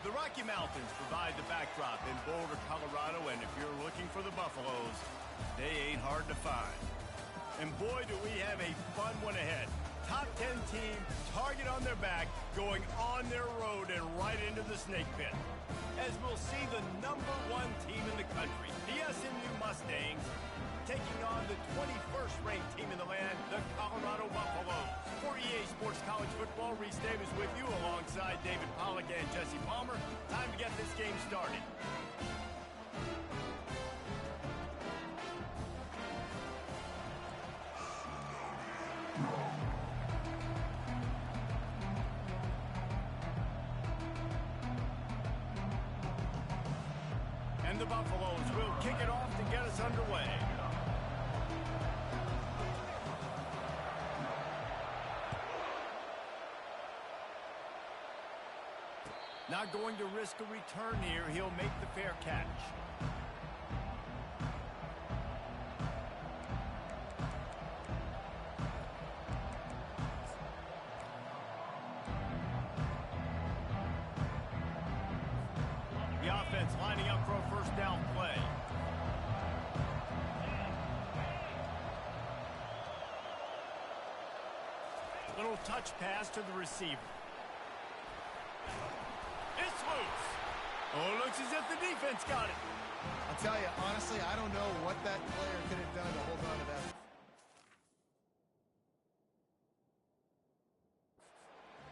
The Rocky Mountains provide the backdrop in Boulder, Colorado, and if you're looking for the Buffaloes, they ain't hard to find. And boy, do we have a fun one ahead. Top 10 team, target on their back, going on their road and right into the snake pit. As we'll see the #1 team in the country, the SMU Mustangs, taking on the 21st ranked team in the land, the Colorado Buffaloes. For EA Sports College Football, Reese Davis with you alongside David Pollack and Jesse Palmer. Time to get this game started. And the Buffaloes will kick it off to get us underway. Not going to risk a return here. He'll make the fair catch. The offense lining up for a first down play. Little touch pass to the receiver. It's loose. Oh, it looks as if the defense got it. I'll tell you, honestly, I don't know what that player could have done to hold on to that.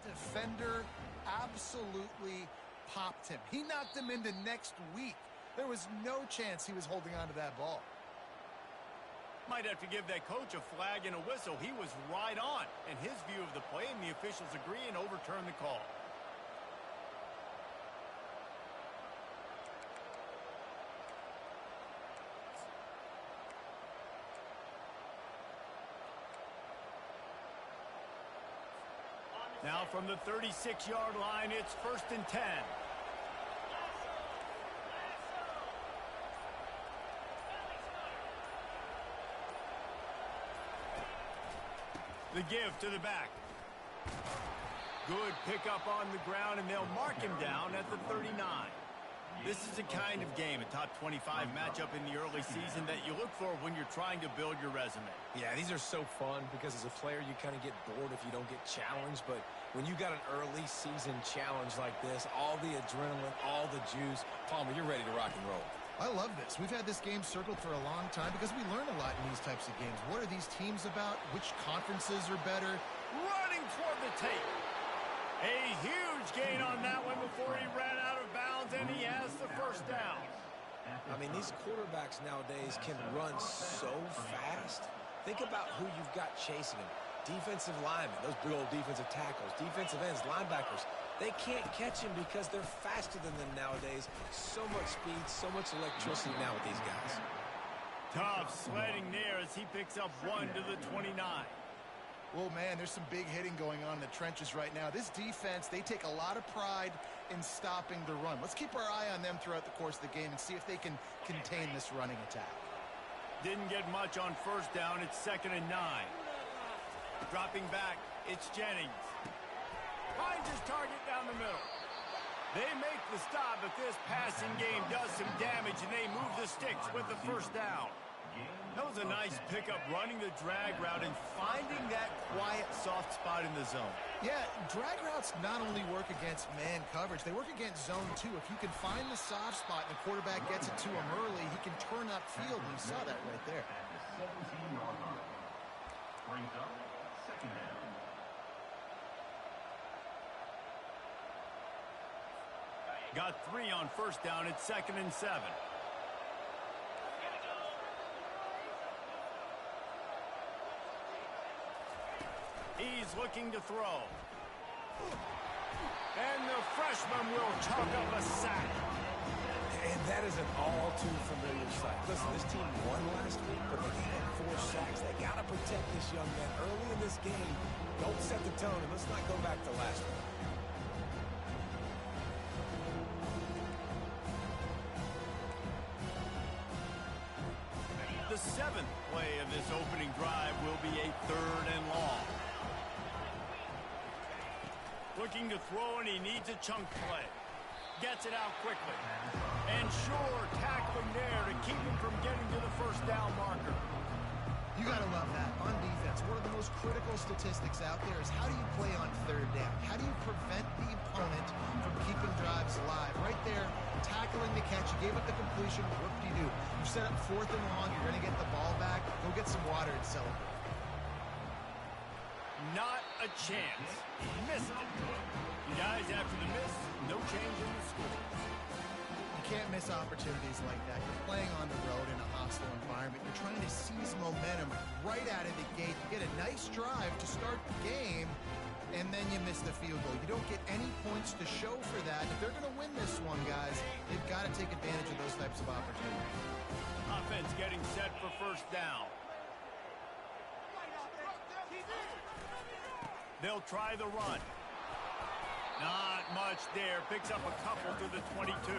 Defender absolutely popped him. He knocked him into next week. There was no chance he was holding on to that ball. Might have to give that coach a flag and a whistle. He was right on in his view of the play, and the officials agree and overturn the call. Now from the 36-yard line, it's 1st and 10. The give to the back. Good pickup on the ground, and they'll mark him down at the 39. This is the kind of game, a top 25 matchup in the early season, that you look for when you're trying to build your resume. Yeah, these are so fun because as a player, you kind of get bored if you don't get challenged. But when you got an early season challenge like this, all the adrenaline, all the juice, Palmer, you're ready to rock and roll. I love this. We've had this game circled for a long time because we learn a lot in these types of games. What are these teams about? Which conferences are better? Running toward the tape. A huge gain on that one before he ran out of bounds, and he has the first down. I mean, these quarterbacks nowadays can run so fast. Think about who you've got chasing them. Defensive linemen, those big old defensive tackles, defensive ends, linebackers. They can't catch him because they're faster than them nowadays. So much speed, so much electricity now with these guys. Tough sledding there as he picks up 1 to the 29. Well, man, there's some big hitting going on in the trenches right now. This defense, they take a lot of pride in stopping the run. Let's keep our eye on them throughout the course of the game and see if they can contain this running attack. Didn't get much on first down. It's 2nd and 9. Dropping back, it's Jennings. Finds his target down the middle. They make the stop, but this passing game does some damage, and they move the sticks with the first down. That was a nice pickup, running the drag route and finding that quiet, soft spot in the zone. Yeah, drag routes not only work against man coverage, they work against zone too. If you can find the soft spot and the quarterback gets it to him early, he can turn upfield, and you saw that right there. Brings up 2nd down. Got 3 on first down. It's 2nd and 7. He's looking to throw. And the freshman will chalk up a sack. And that is an all-too-familiar sight. Listen, this team won last week, but they had 4 sacks. They got to protect this young man early in this game. Don't set the tone, and let's not go back to last week. The 7th play of this opening drive will be a 3rd and long. Looking to throw, and he needs a chunk play. Gets it out quickly. And sure, tackling there to keep him from getting to the first down marker. You got to love that. On defense, one of the most critical statistics out there is how do you play on third down? How do you prevent the opponent from keeping drives alive? Right there, tackling the catch. You gave up the completion. Whoop-de-doo. You set up 4th and long. You're going to get the ball back. Go get some water and celebrate. Not a chance. Missed it. You guys, after the miss, no change in the score. You can't miss opportunities like that. You're playing on the road in a hostile environment. You're trying to seize momentum right out of the gate. You get a nice drive to start the game, and then you miss the field goal. You don't get any points to show for that. If they're going to win this one, guys, they've got to take advantage of those types of opportunities. Offense getting set for first down. They'll try the run. Not much there. Picks up a couple to the 22.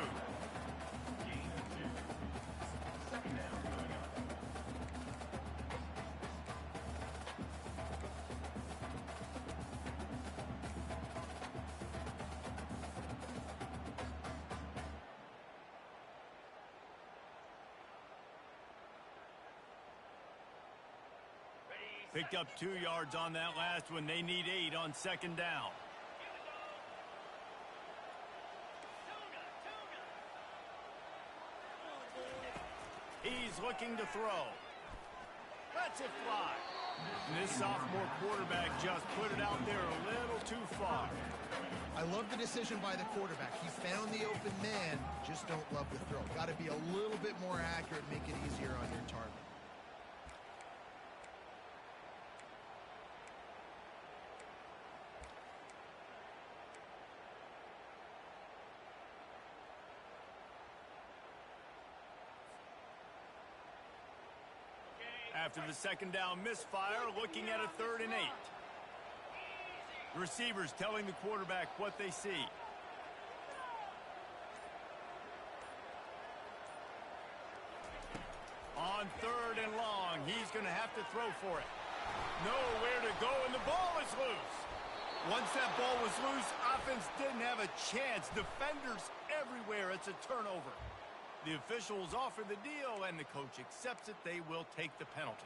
Picked up 2 yards on that last one. They need 8 on second down. He's looking to throw. Lets it fly. And this sophomore quarterback just put it out there a little too far. I love the decision by the quarterback. He found the open man. Just don't love the throw. Got to be a little bit more accurate, make it easier on your target. After the second down misfire, looking at a 3rd and 8. The receivers telling the quarterback what they see. On 3rd and long, he's going to have to throw for it. Nowhere to go, and the ball is loose. Once that ball was loose, offense didn't have a chance. Defenders everywhere. It's a turnover. The officials offer the deal, and the coach accepts it. They will take the penalty.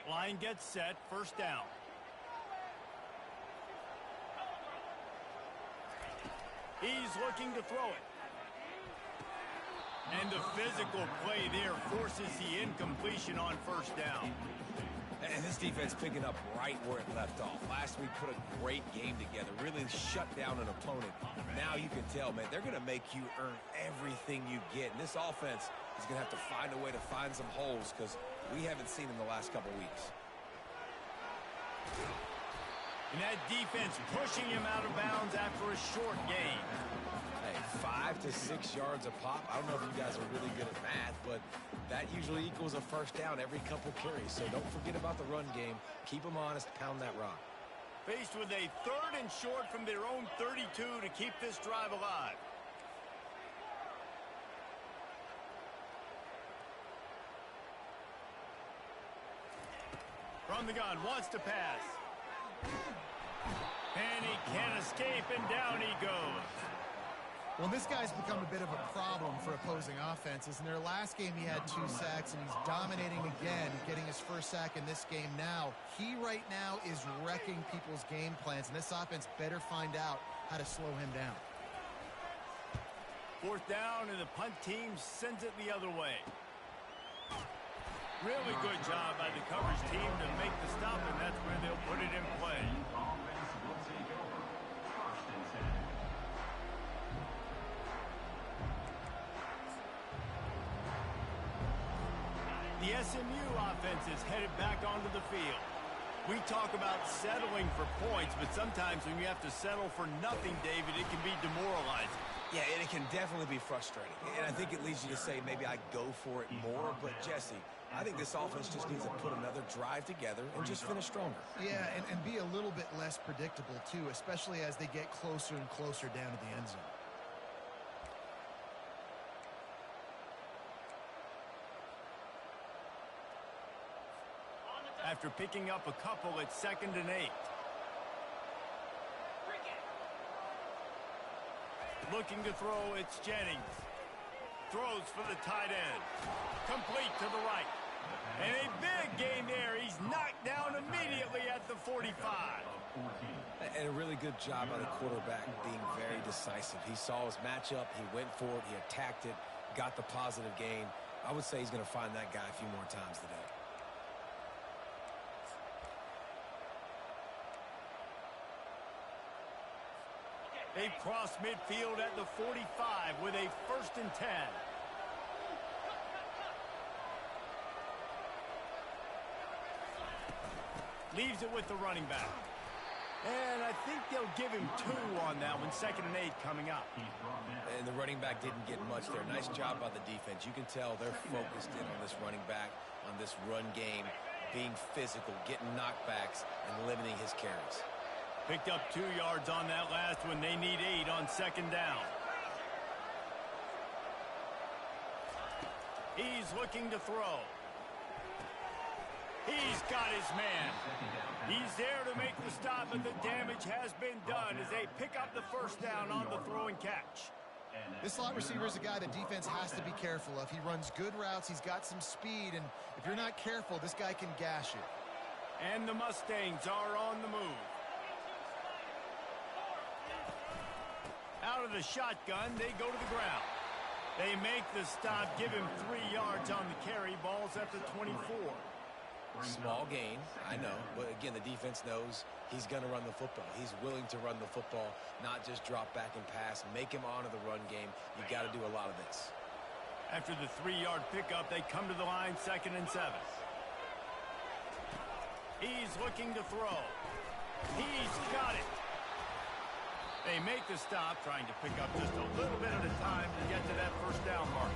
Line gets set, first down. He's looking to throw it. And the physical play there forces the incompletion on first down. And this defense picking up right where it left off. Last week put a great game together, really shut down an opponent. Now you can tell, man, they're going to make you earn everything you get. And this offense is going to have to find a way to find some holes because we haven't seen in the last couple weeks. And that defense pushing him out of bounds after a short gain. Hey, 5 to 6 yards a pop. I don't know if you guys are really good at math, but that usually equals a first down every couple carries. So don't forget about the run game. Keep them honest, pound that rock. Faced with a 3rd and short from their own 32 to keep this drive alive. From the gun, wants to pass. And he can't escape, and down he goes. Well, this guy's become a bit of a problem for opposing offenses. In their last game, he had 2 sacks, and he's dominating again, getting his first sack in this game now. He right now is wrecking people's game plans, and this offense better find out how to slow him down. 4th down, and the punt team sends it the other way. Really good job by the coverage team to make the stop, and that's where they'll put it in play. Offense will take over. 1st and 10. The SMU offense is headed back onto the field. We talk about settling for points, but sometimes when you have to settle for nothing, David, it can be demoralizing. Yeah, and it can definitely be frustrating. And I think it leads you to say maybe I go for it more. But, Jesse, I think this offense just needs to put another drive together and just finish stronger. Yeah, and be a little bit less predictable, too, especially as they get closer and closer down to the end zone. after picking up a couple at 2nd and 8. Looking to throw, it's Jennings. Throws for the tight end. Complete to the right. And a big gain there. He's knocked down immediately at the 45. And a really good job by the quarterback being very decisive. He saw his matchup. He went for it. He attacked it. Got the positive gain. I would say he's going to find that guy a few more times today. They cross midfield at the 45 with a 1st and 10. Leaves it with the running back. And I think they'll give him 2 on that one. 2nd and 8 coming up. And the running back didn't get much there. Nice job by the defense. You can tell they're focused in on this running back, on this run game, being physical, getting knockbacks, and limiting his carries. Picked up 2 yards on that last one. They need 8 on 2nd down. He's looking to throw. He's got his man. He's there to make the stop, but the damage has been done as they pick up the 1st down on the throw and catch. This slot receiver is a guy the defense has to be careful of. He runs good routes. He's got some speed, and if you're not careful, this guy can gash you. And the Mustangs are on the move. Out of the shotgun, they go to the ground. They make the stop, give him 3 yards on the carry. Ball's at the 24. Small gain, I know, but again, the defense knows he's going to run the football. He's willing to run the football, not just drop back and pass, make him honor the run game. You got to do a lot of this. After the 3-yard pickup, they come to the line, 2nd and 7. He's looking to throw. He's got it. They make the stop, trying to pick up just a little bit at a time to get to that 1st down mark.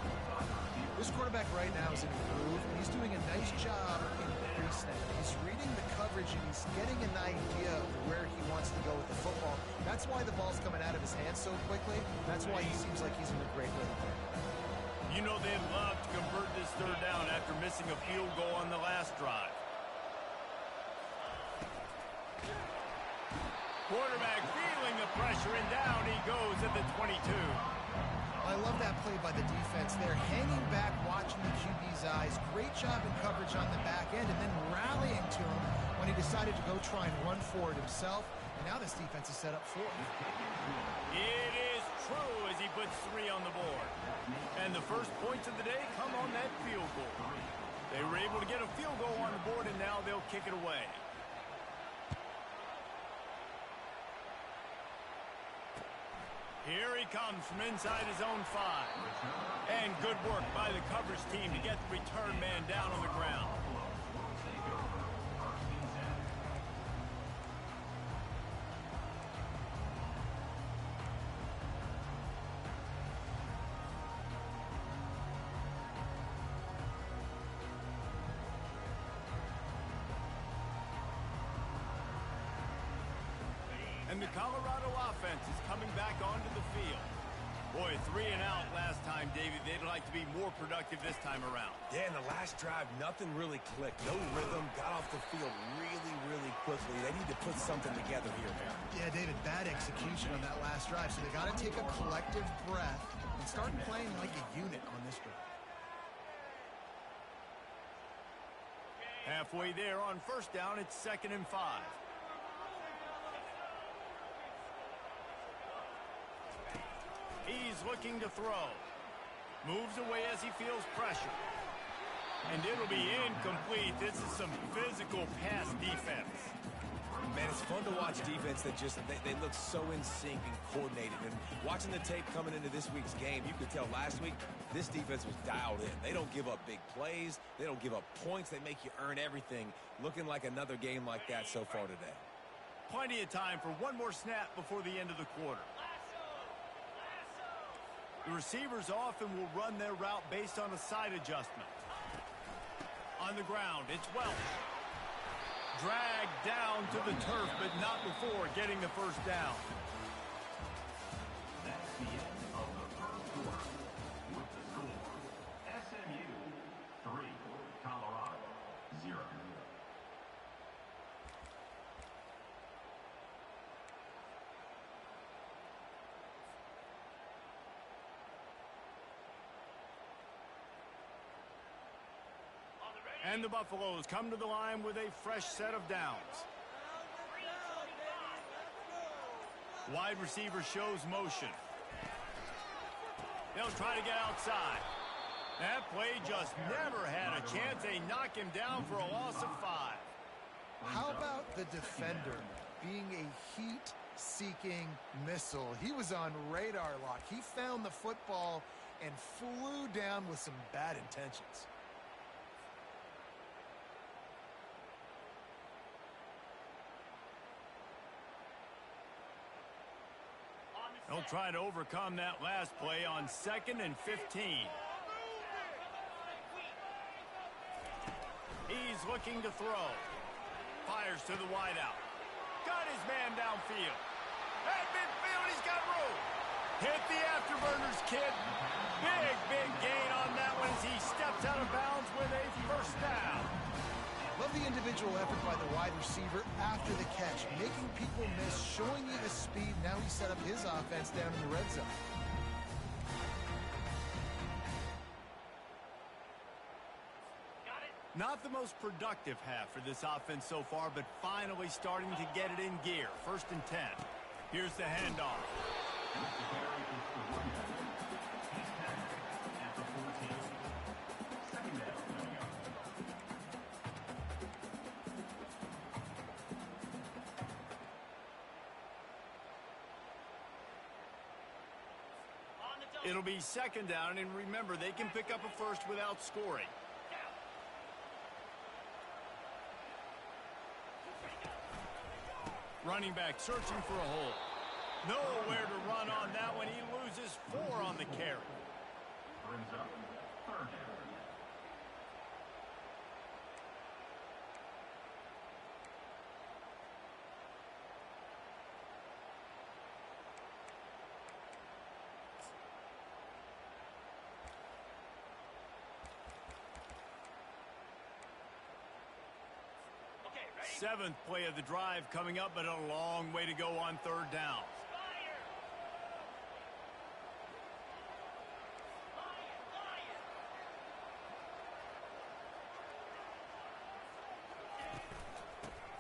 This quarterback right now is in a groove, and he's doing a nice job in pre-snap. He's reading the coverage, and he's getting an idea of where he wants to go with the football. That's why the ball's coming out of his hands so quickly. That's why he seems like he's in a great rhythm there. You know they'd love to convert this 3rd down after missing a field goal on the last drive. Quarterback feeling the pressure, and down he goes at the 22. I love that play by the defense there. Hanging back, watching the QB's eyes. Great job in coverage on the back end, and then rallying to him when he decided to go try and run for it himself. And now this defense is set up for him. It is true as he puts 3 on the board. And the first points of the day come on that field goal. They were able to get a field goal on the board, and now they'll kick it away. Here he comes from inside his own 5. And good work by the coverage team to get the return man down on the ground. And the Colorado offense is coming back onto the field. Boy, 3 and out last time, David. They'd like to be more productive this time around. Yeah, in the last drive, nothing really clicked. No rhythm, got off the field really, really quickly. They need to put something together here, man. Yeah, David, bad execution on that last drive. So they got to take a collective breath and start playing like a unit on this drive. Halfway there on 1st down, it's 2nd and 5. He's looking to throw. Moves away as he feels pressure. And it'll be incomplete. This is some physical pass defense. Man, it's fun to watch defense that just, they look so in sync and coordinated. And watching the tape coming into this week's game, you could tell last week this defense was dialed in. They don't give up big plays. They don't give up points. They make you earn everything. Looking like another game like that so far today. Plenty of time for one more snap before the end of the quarter. The receivers often will run their route based on a side adjustment. On the ground, it's Welch. Dragged down to the turf, but not before getting the 1st down. That's the end of the 1st quarter. With the score, SMU 3, Colorado 0. And the Buffaloes come to the line with a fresh set of downs. Wide receiver shows motion. They'll try to get outside. That play just never had a chance. They knock him down for a loss of 5. How about the defender being a heat-seeking missile? He was on radar lock. He found the football and flew down with some bad intentions. They'll try to overcome that last play on 2nd and 15. He's looking to throw. Fires to the wideout. Got his man downfield. At midfield, he's got room. Hit the afterburners, kid. Big gain on that one as he steps out of bounds with a first down. Love the individual effort by the wide receiver after the catch, making people miss, showing you the speed. Now he set up his offense down in the red zone. Not the most productive half for this offense so far, but finally starting to get it in gear. 1st and 10. Here's the handoff. It'll be 2nd down, and remember, they can pick up a first without scoring. Running back searching for a hole. Nowhere to run on that one. He loses 4 on the carry. Brings up 3rd down. Seventh play of the drive coming up, but a long way to go on 3rd down.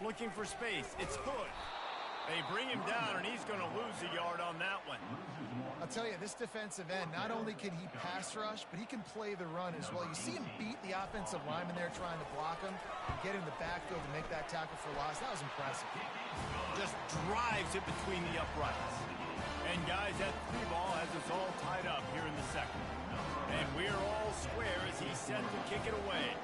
Looking for space. It's Hood. They bring him down, and he's going to lose a yard on that one. I'll tell you, this defensive end, not only can he pass rush, but he can play the run as well. You see him beat the offensive lineman there trying to block him and get in the backfield to make that tackle for loss. That was impressive. Just drives it between the uprights. And guys, that 3 ball has us all tied up here in the 2nd. And we're all square as he's set to kick it away.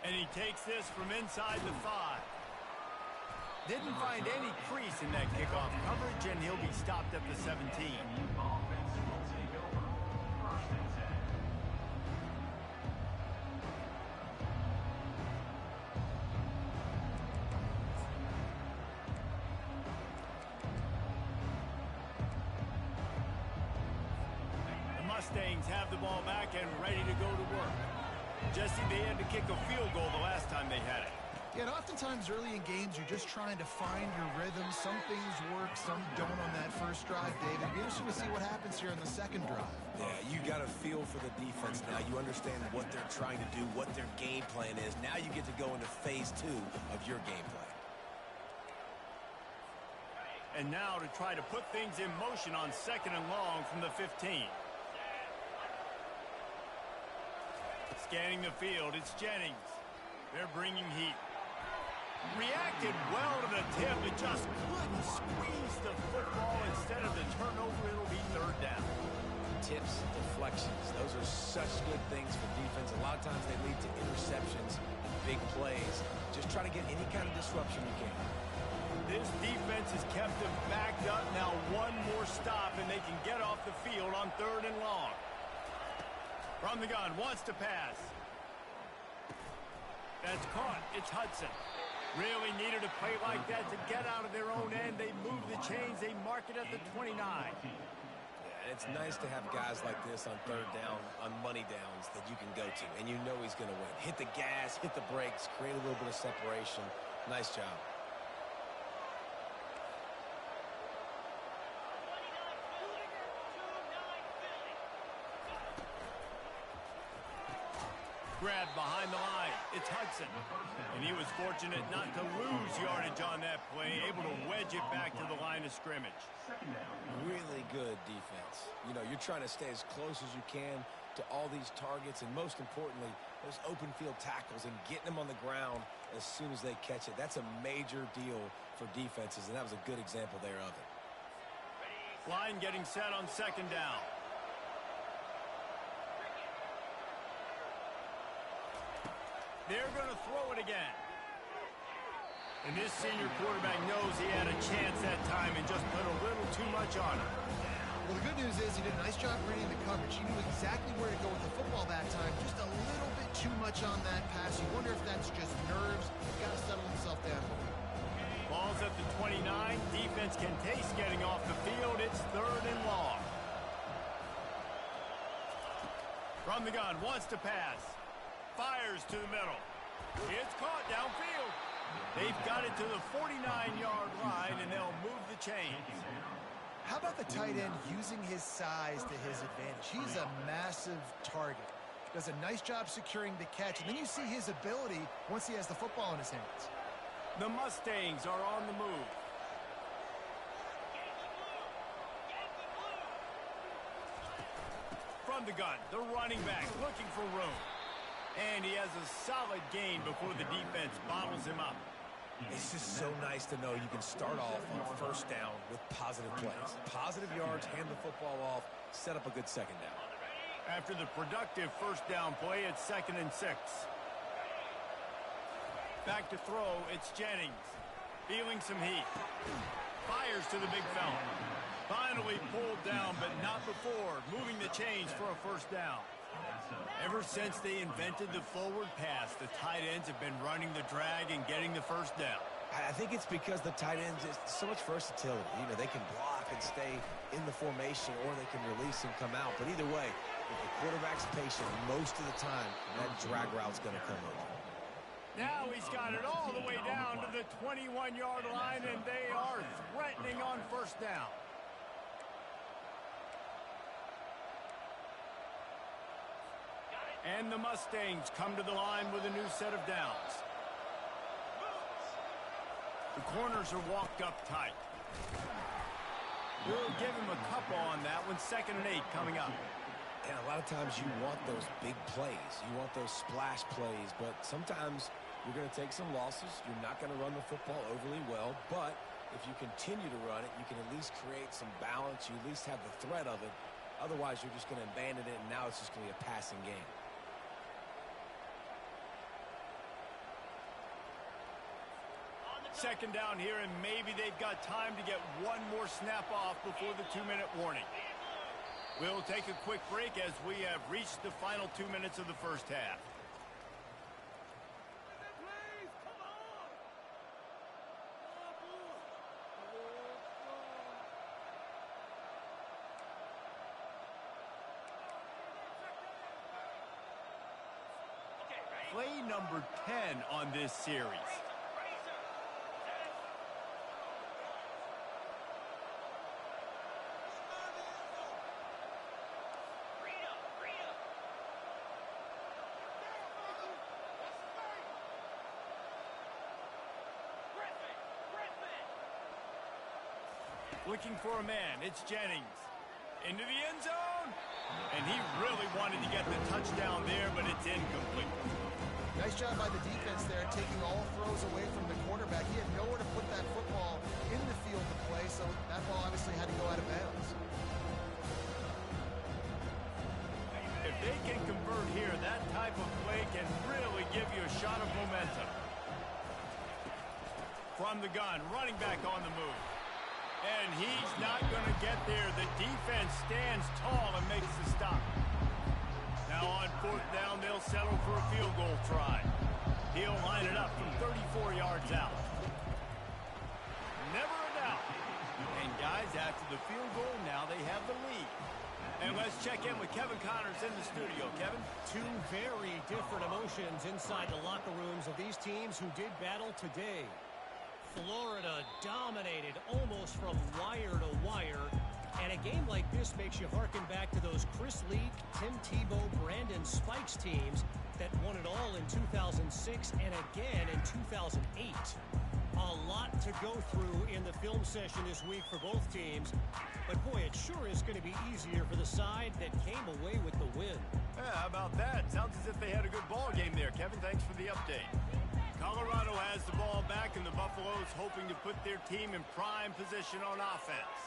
And he takes this from inside the 5. Didn't find any crease in that kickoff coverage, and he'll be stopped at the 17. Offense will take over. 1st and 10. The Mustangs have the ball back and ready to go to work. Jesse, they had to kick a field goal the last time they had it. Yeah, and oftentimes early in games, you're just trying to find your rhythm. Some things work, some don't on that first drive, David. Be interesting to see what happens here in the 2nd drive. Yeah, you got a feel for the defense now. You understand what they're trying to do, what their game plan is. Now you get to go into phase 2 of your game plan. And now to try to put things in motion on 2nd and long from the 15. Scanning the field, it's Jennings. They're bringing heat. Reacted well to the tip, but just couldn't squeeze the football. Instead of the turnover, it'll be 3rd down. Tips, deflections, those are such good things for defense. A lot of times they lead to interceptions and big plays. Just try to get any kind of disruption you can. This defense has kept them backed up. Now 1 more stop, and they can get off the field on 3rd and long. From the gun, wants to pass. That's caught. It's Hudson. Really needed a play like that to get out of their own end. They move the chains. They mark it at the 29. Yeah, it's nice to have guys like this on 3rd down, on money downs that you can go to, and you know he's going to win. Hit the gas, hit the brakes, create a little bit of separation. Nice job. grab behind the line. It's Hudson. And he was fortunate not to lose yardage on that play, able to wedge it back to the line of scrimmage. Really good defense. You know, you're trying to stay as close as you can to all these targets, and most importantly, those open field tackles and getting them on the ground as soon as they catch it. That's a major deal for defenses, and that was a good example there of it. Line getting set on second down. They're going to throw it again. And this senior quarterback knows he had a chance that time and just put a little too much on it. Well, the good news is he did a nice job reading the coverage. He knew exactly where to go with the football that time. Just a little bit too much on that pass. You wonder if that's just nerves. He's got to settle himself down. Ball's at the 29. Defense can taste getting off the field. It's 3rd and long. From the gun, wants to pass. Fires to the middle. It's caught downfield. They've got it to the 49-yard line, and they'll move the chains. How about the tight end using his size to his advantage? He's a massive target. Does a nice job securing the catch, and then you see his ability once he has the football in his hands. The Mustangs are on the move. From the gun, the running back looking for room. And he has a solid gain before the defense bottles him up. It's just so nice to know you can start off on first down with positive plays. Positive yards, hand the football off, set up a good second down. After the productive first down play, it's 2nd and 6. Back to throw, it's Jennings. Feeling some heat. Fires to the big fella. Finally pulled down, but not before. Moving the chains for a first down. Ever since they invented the forward pass, the tight ends have been running the drag and getting the first down. I think it's because the tight ends is so much versatility. You know, they can block and stay in the formation, or they can release and come out. But either way, if the quarterback's patient, most of the time, that drag route's going to come over. Now he's got it all the way down to the 21-yard line, and they are threatening on first down. And the Mustangs come to the line with a new set of downs. The corners are walked up tight. We'll give him a couple on that one. 2nd and 8 coming up. And a lot of times you want those big plays. You want those splash plays. But sometimes you're going to take some losses. You're not going to run the football overly well. But if you continue to run it, you can at least create some balance. You at least have the threat of it. Otherwise, you're just going to abandon it, and now it's just going to be a passing game. Second down here, and maybe they've got time to get one more snap off before the 2-minute warning. We'll take a quick break as we have reached the final 2 minutes of the first half. Play number 10 on this series. Looking for a man, it's Jennings. Into the end zone. And he really wanted to get the touchdown there, but it's incomplete. Nice job by the defense there, taking all throws away from the quarterback. He had nowhere to put that football in the field to play, so that ball obviously had to go out of bounds. If they can convert here, that type of play can really give you a shot of momentum. From the gun, running back on the move. And he's not going to get there. The defense stands tall and makes the stop. Now on 4th down, they'll settle for a field goal try. He'll line it up from 34 yards out. Never a doubt. And guys, after the field goal, now they have the lead. And let's check in with Kevin Connors in the studio. Kevin? Two very different emotions inside the locker rooms of these teams who did battle today. Florida dominated almost from wire to wire. And a game like this makes you harken back to those Chris Leak, Tim Tebow, Brandon Spikes teams that won it all in 2006 and again in 2008. A lot to go through in the film session this week for both teams. But, boy, it sure is going to be easier for the side that came away with the win. Yeah, how about that? Sounds as if they had a good ball game there. Kevin, thanks for the update. Colorado has the ball back, and the Buffaloes hoping to put their team in prime position on offense.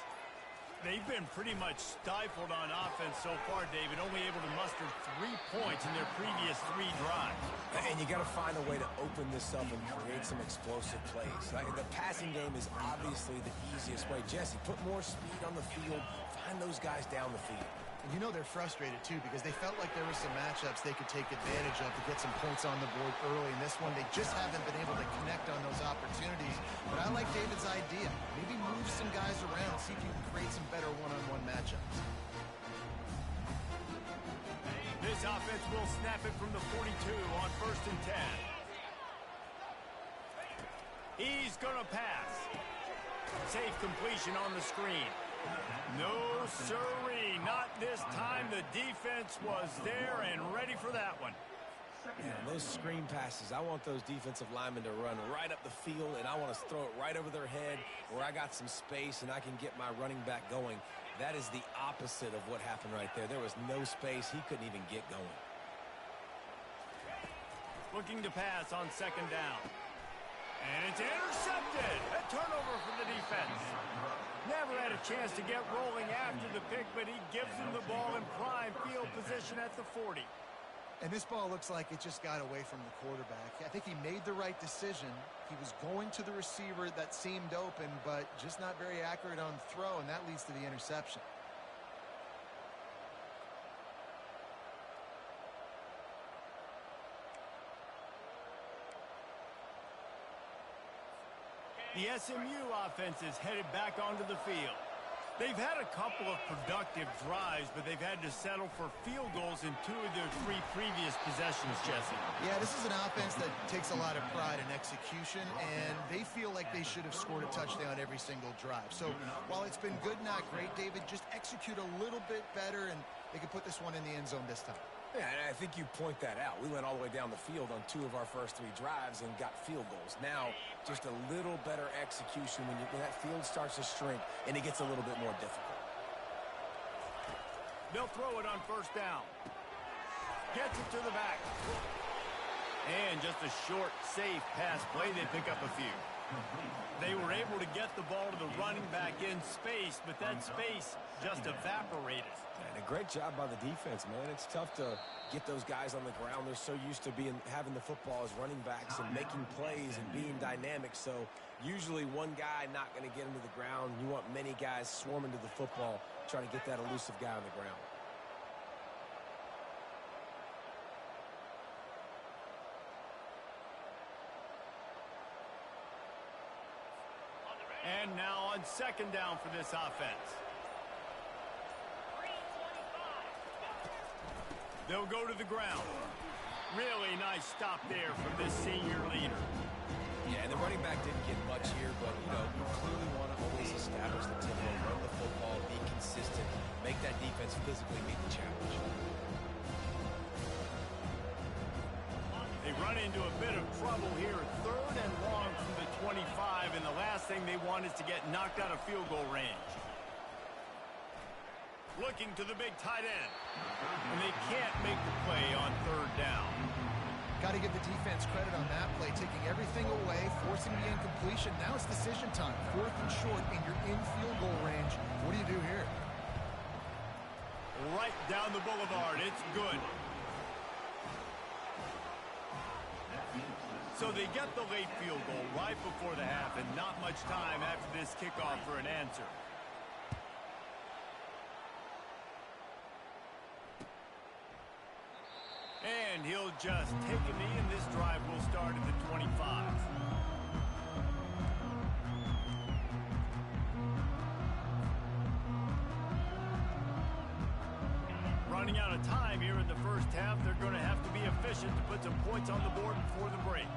They've been pretty much stifled on offense so far, David, only able to muster 3 points in their previous 3 drives. And you got to find a way to open this up and create some explosive plays. Like, the passing game is obviously the easiest way. Jesse, put more speed on the field. Find those guys down the field. And you know they're frustrated, too, because they felt like there were some matchups they could take advantage of to get some points on the board early. In this one, they just haven't been able to connect on those opportunities. But I like David's idea. Maybe move some guys around, see if you can create some better one-on-one matchups. This offense will snap it from the 42 on 1st and 10. He's going to pass. Safe completion on the screen. No, sirree, not this time. The defense was there and ready for that one. Yeah, those screen passes, I want those defensive linemen to run right up the field, and I want to throw it right over their head where I got some space and I can get my running back going. That is the opposite of what happened right there. There was no space. He couldn't even get going. Looking to pass on 2nd down. And it's intercepted. A turnover for the defense. Never had a chance to get rolling after the pick, but he gives him the ball in prime field position at the 40. And this ball looks like it just got away from the quarterback. I think he made the right decision. He was going to the receiver that seemed open, but just not very accurate on the throw, and that leads to the interception. The SMU offense is headed back onto the field. They've had a couple of productive drives, but they've had to settle for field goals in 2 of their 3 previous possessions, Jesse. Yeah, this is an offense that takes a lot of pride in execution, and they feel like they should have scored a touchdown every single drive. So while it's been good, not great, David, just execute a little bit better, and they can put this one in the end zone this time. Yeah, and I think you point that out. We went all the way down the field on 2 of our first 3 drives and got field goals. Now, just a little better execution when that field starts to shrink and it gets a little bit more difficult. They'll throw it on 1st down. Gets it to the back. And just a short, safe pass play. They pick up a few. They were able to get the ball to the running back in space, but that space just evaporated. And a great job by the defense, man. It's tough to get those guys on the ground. They're so used to having the football as running backs and making plays and being dynamic. So usually one guy not going to get him to the ground. You want many guys swarming to the football, trying to get that elusive guy on the ground. And now on 2nd down for this offense. They'll go to the ground. Really nice stop there from this senior leader. Yeah, and the running back didn't get much here, but, you clearly want to always establish the tempo, run the football, be consistent, make that defense physically meet the challenge. They run into a bit of trouble here. 3rd and long from the 25, and the last thing they want is to get knocked out of field goal range. Looking to the big tight end. And they can't make the play on 3rd down. Got to give the defense credit on that play, taking everything away, forcing the incompletion. Now it's decision time. 4th and short, and you're in field goal range. What do you do here? Right down the boulevard. It's good. So they get the late field goal right before the half, and not much time after this kickoff for an answer. And he'll just take a knee, and this drive will start at the 25. Running out of time here in the first half. They're going to have to be efficient to put some points on the board before the break.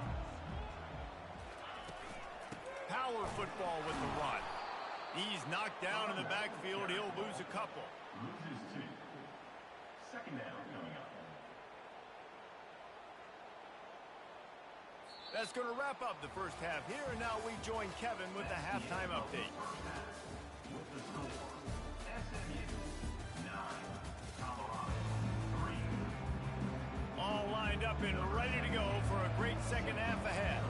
Power football with the run. He's knocked down in the backfield. He'll lose a couple. Loses 2. 2nd down coming up. That's going to wrap up the first half here, and now we join Kevin with the halftime update. With the score, SMU 9, Colorado 3. All lined up and ready to go for a great second half ahead.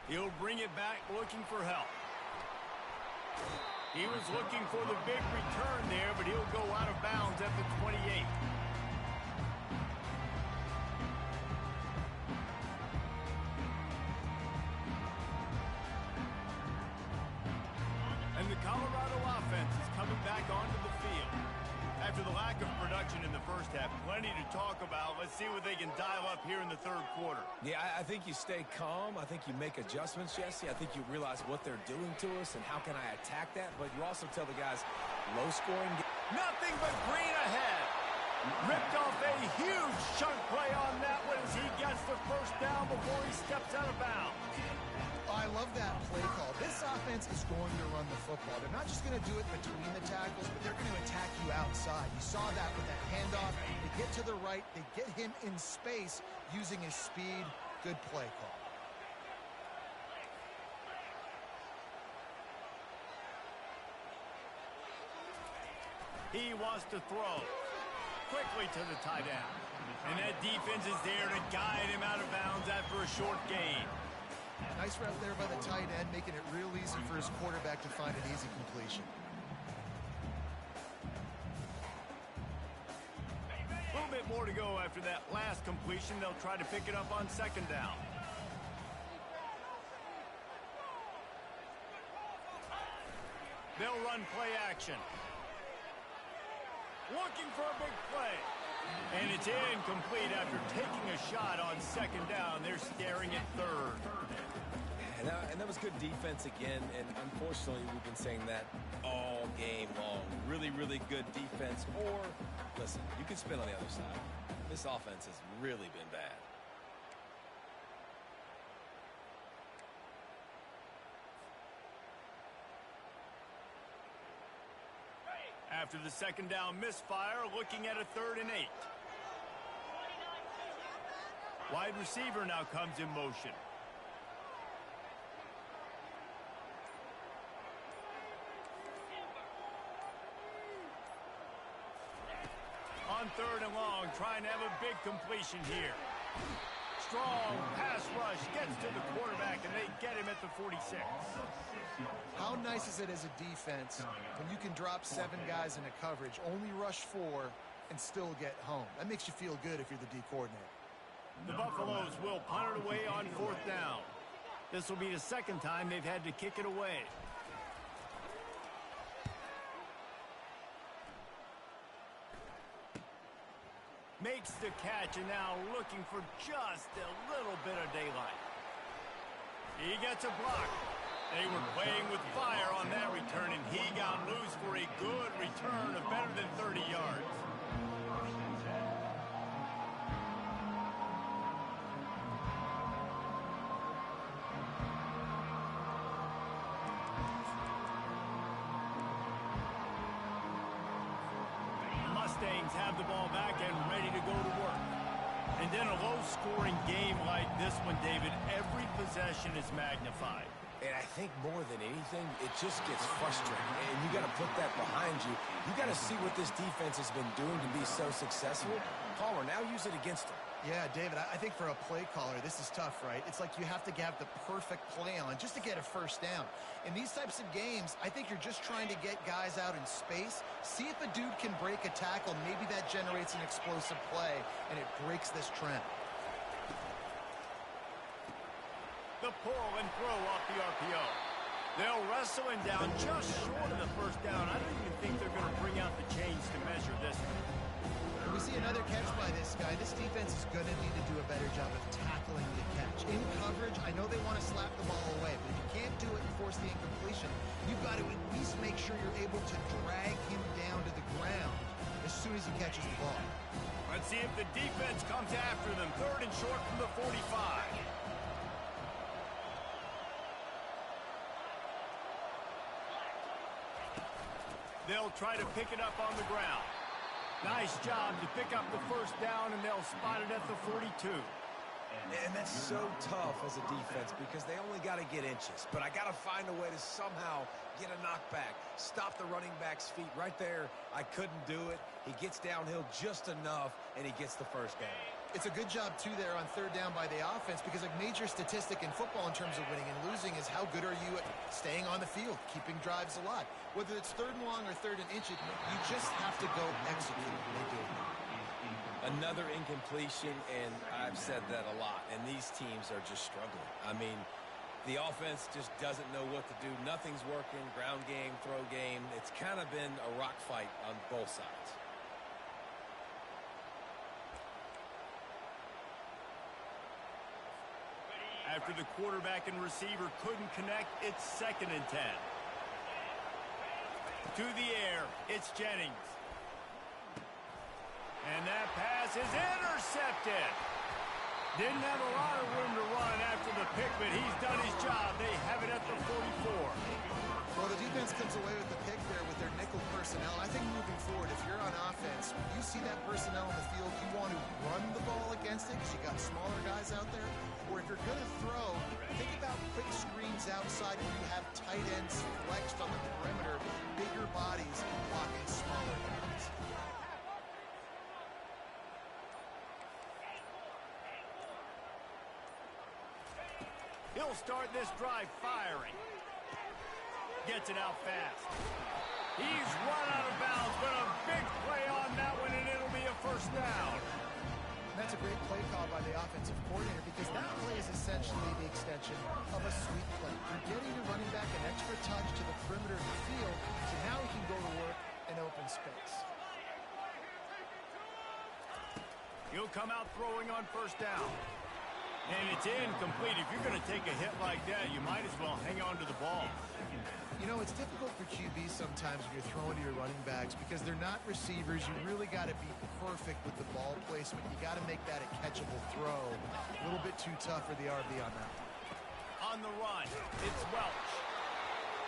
He'll bring it back looking for help. He was looking for the big return there, but he'll go out of bounds at the 28. And the Colorado offense is coming back onto the field. After the lack of production in the first half, plenty to talk about. Let's see what they can dial up here in the third quarter. Yeah, I think you stay calm. I think you make adjustments, Jesse. I think you realize what they're doing to us and how can I attack that. But you also tell the guys, low scoring. Nothing but green ahead. Ripped off a huge chunk play on that one as he gets the first down before he steps out of bounds. I love that play call. This offense is going to run the football. They're not just going to do it between the tackles, but they're going to attack you outside. You saw that with that handoff. They get to the right. They get him in space using his speed. Good play call. He wants to throw quickly to the tight end. And that defense is there to guide him out of bounds after a short gain. Nice route there by the tight end, making it real easy for his quarterback to find an easy completion. A little bit more to go after that last completion. They'll try to pick it up on second down. They'll run play action. Looking for a big play. And it's incomplete after taking a shot on second down. They're staring at third. And that was good defense again, and unfortunately we've been saying that all game long. Really, really good defense, or, listen, you can spin on the other side. This offense has really been bad. After the second down misfire, looking at a 3rd and 8. Wide receiver now comes in motion. On 3rd and long, trying to have a big completion here. Strong pass rush gets to the quarterback, and they get him at the 46. How nice is it as a defense when you can drop 7 guys into coverage, only rush 4, and still get home? That makes you feel good if you're the D coordinator. The Buffaloes will punt it away on 4th down. This will be the second time they've had to kick it away. Makes the catch and now looking for just a little bit of daylight. He gets a block. They were playing with fire on that return, and he got loose for a good return of better than 30 yards. Mustangs have the ball back and ready to go to work. And then a low-scoring game like this one, David, every possession is magnified. And I think more than anything, it just gets frustrating. And you got to put that behind you. You got to see what this defense has been doing to be so successful. Palmer, now use it against them. Yeah, David, I think for a play caller, this is tough, right? It's like you have to have the perfect play on just to get a first down. In these types of games, I think you're just trying to get guys out in space, see if a dude can break a tackle. Maybe that generates an explosive play, and it breaks this trend. The pull and throw off the RPO. They'll wrestle him down just short of the first down. I don't even think they're going to bring out the chains to measure this one. We see another catch by this guy. This defense is going to need to do a better job of tackling the catch. In coverage, I know they want to slap the ball away, but if you can't do it and force the incompletion, you've got to at least make sure you're able to drag him down to the ground as soon as he catches the ball. Let's see if the defense comes after them. 3rd and short from the 45. They'll try to pick it up on the ground. Nice job to pick up the first down, and they'll spot it at the 42. And that's so tough as a defense because they only got to get inches. But I got to find a way to somehow get a knockback, stop the running back's feet right there. I couldn't do it. He gets downhill just enough, and he gets the first down. It's a good job, too, there on third down by the offense because a major statistic in football in terms of winning and losing is how good are you at staying on the field, keeping drives alive. Whether it's third and long or third and inches, you just have to go execute. They do. Another incompletion, and I've said that a lot, and these teams are just struggling. I mean, the offense just doesn't know what to do. Nothing's working, ground game, throw game. It's kind of been a rock fight on both sides. After the quarterback and receiver couldn't connect, it's 2nd and 10. To the air, it's Jennings. And that pass is intercepted. Didn't have a lot of room to run after the pick, but he's done his job. They have it at the 44. Well, the defense comes away with the pick there with their nickel personnel. I think moving forward, if you're on offense, when you see that personnel in the field, you want to run the ball against it because you got smaller guys out there. Or if you're going to throw, think about quick screens outside where you have tight ends flexed on the perimeter, bigger bodies blocking smaller guys. He'll start this drive firing. Gets it out fast. He's run out of bounds, but a big play on that one, and it'll be a first down. And that's a great play call by the offensive coordinator because that play is essentially the extension of a sweep play. You're getting your running back an extra touch to the perimeter of the field, so now he can go to work in open space. He'll come out throwing on first down. And it's incomplete. If you're going to take a hit like that, you might as well hang on to the ball. You know, it's difficult for QBs sometimes when you're throwing to your running backs because they're not receivers. You really got to be perfect with the ball placement. You got to make that a catchable throw. A little bit too tough for the RB on that. On the run, it's Welch.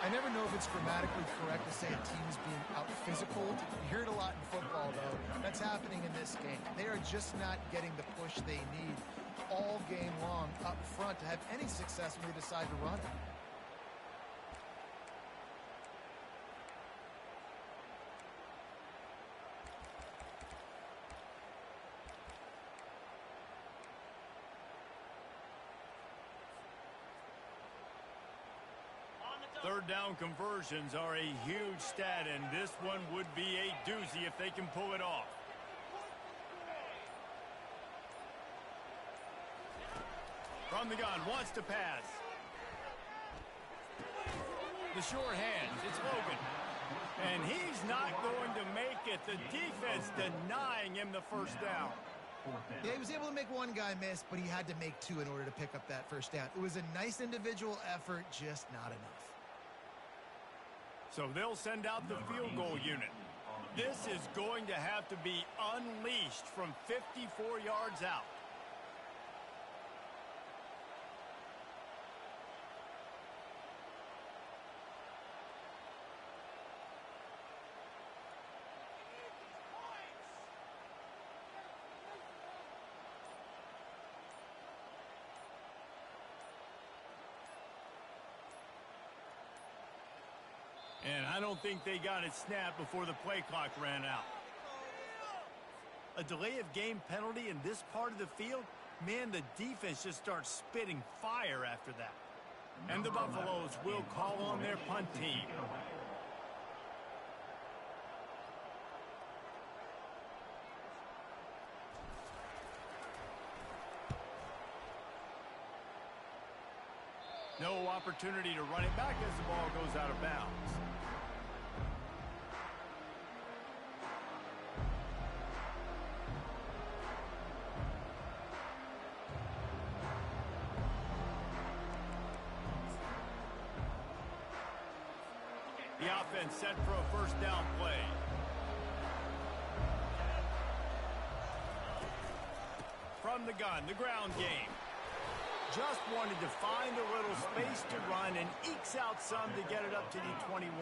I never know if it's grammatically correct to say a team is being out-physical. You hear it a lot in football, though. That's happening in this game. They are just not getting the push they need all game long up front to have any success when they decide to run it. Third down conversions are a huge stat, and this one would be a doozy if they can pull it off. From the gun, wants to pass. The short hands, it's Logan. And he's not going to make it. The defense denying him the first down. Yeah, he was able to make one guy miss, but he had to make two in order to pick up that first down. It was a nice individual effort, just not enough. So they'll send out the field goal unit. This is going to have to be unleashed from 54 yards out. And I don't think they got it snapped before the play clock ran out. A delay of game penalty in this part of the field, man, the defense just starts spitting fire after that. And the Buffaloes will call on their punt team. No opportunity to run it back as the ball goes out of bounds. The offense set for a first down play. From the gun, the ground game. Just wanted to find a little space to run and ekes out some to get it up to the 21.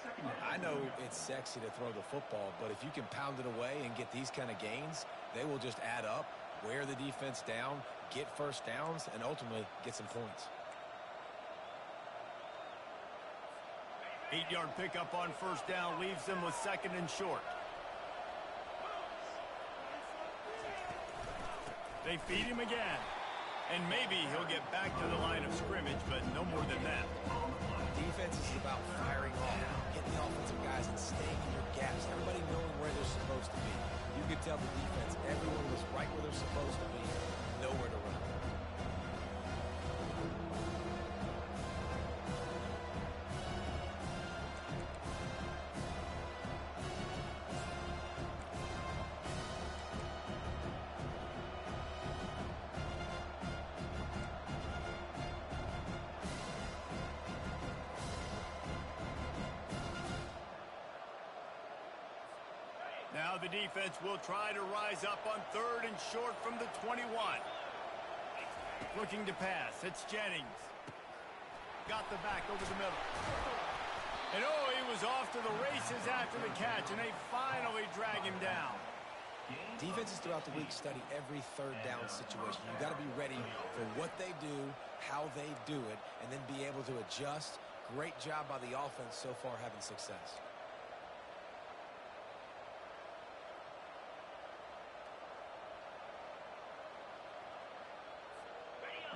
second down. I know it's sexy to throw the football, but if you can pound it away and get these kind of gains, they will just add up, wear the defense down, get first downs, and ultimately get some points. 8-yard pickup on first down leaves them with second and short. They feed him again. And maybe he'll get back to the line of scrimmage, but no more than that. Defense is about firing off, getting the offensive guys and staying in your gaps, everybody knowing where they're supposed to be. You could tell the defense, everyone was right where they're supposed to be, nowhere to run. Now the defense will try to rise up on third and short from the 21. Looking to pass. It's Jennings. Got the back over the middle. And oh, he was off to the races after the catch, and they finally drag him down. Defenses throughout the week study every third down situation. You've got to be ready for what they do, how they do it, and then be able to adjust. Great job by the offense so far having success.